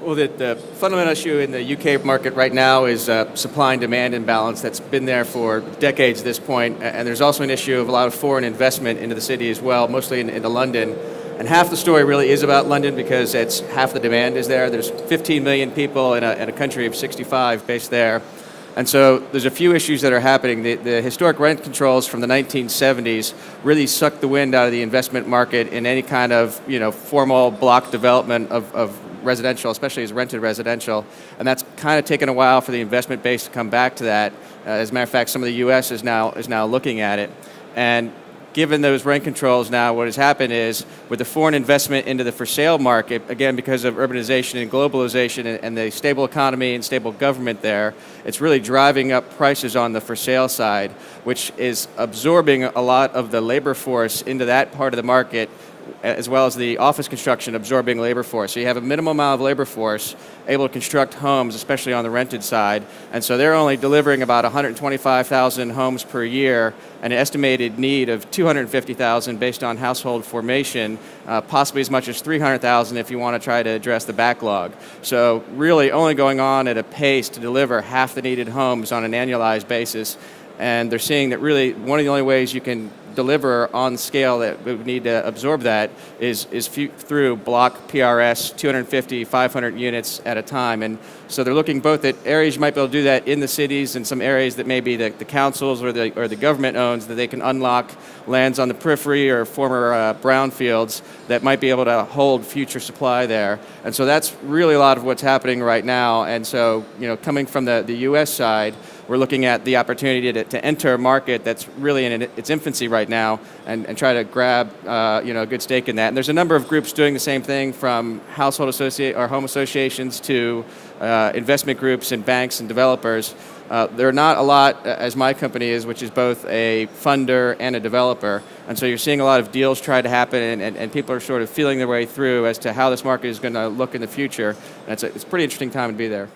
Well, the fundamental issue in the UK market right now is supply and demand imbalance that's been there for decades at this point. And there's also an issue of a lot of foreign investment into the city as well, mostly into London. And half the story really is about London because it's half the demand is there. There's 15 million people in a country of 65 based there. And so there's a few issues that are happening. The historic rent controls from the 1970s really sucked the wind out of the investment market in any kind of formal block development of residential, especially as rented residential, and that's kind of taken a while for the investment base to come back to that. As a matter of fact, some of the U.S. is now looking at it, and given those rent controls now, what has happened is with the foreign investment into the for sale market, again because of urbanization and globalization and the stable economy and stable government there, it's really driving up prices on the for sale side, which is absorbing a lot of the labor force into that part of the market, as well as the office construction absorbing labor force. So you have a minimal amount of labor force able to construct homes, especially on the rented side. And so they're only delivering about 125,000 homes per year, and an estimated need of 250,000 based on household formation, possibly as much as 300,000 if you want to try to address the backlog. So really only going on at a pace to deliver half the needed homes on an annualized basis. And they're seeing that really one of the only ways you can deliver on scale that we would need to absorb that is through block PRS, 250, 500 units at a time. And so they're looking both at areas you might be able to do that in the cities and some areas that maybe the councils or the government owns, that they can unlock lands on the periphery or former brownfields that might be able to hold future supply there. And so that's really a lot of what's happening right now. And so, coming from the US side, we're looking at the opportunity to enter a market that's really in its infancy right now and try to grab a good stake in that. And there's a number of groups doing the same thing, from household or home associations to investment groups and banks and developers. There are not a lot, as my company is, which is both a funder and a developer. And so you're seeing a lot of deals try to happen, and people are sort of feeling their way through as to how this market is going to look in the future. And it's a pretty interesting time to be there.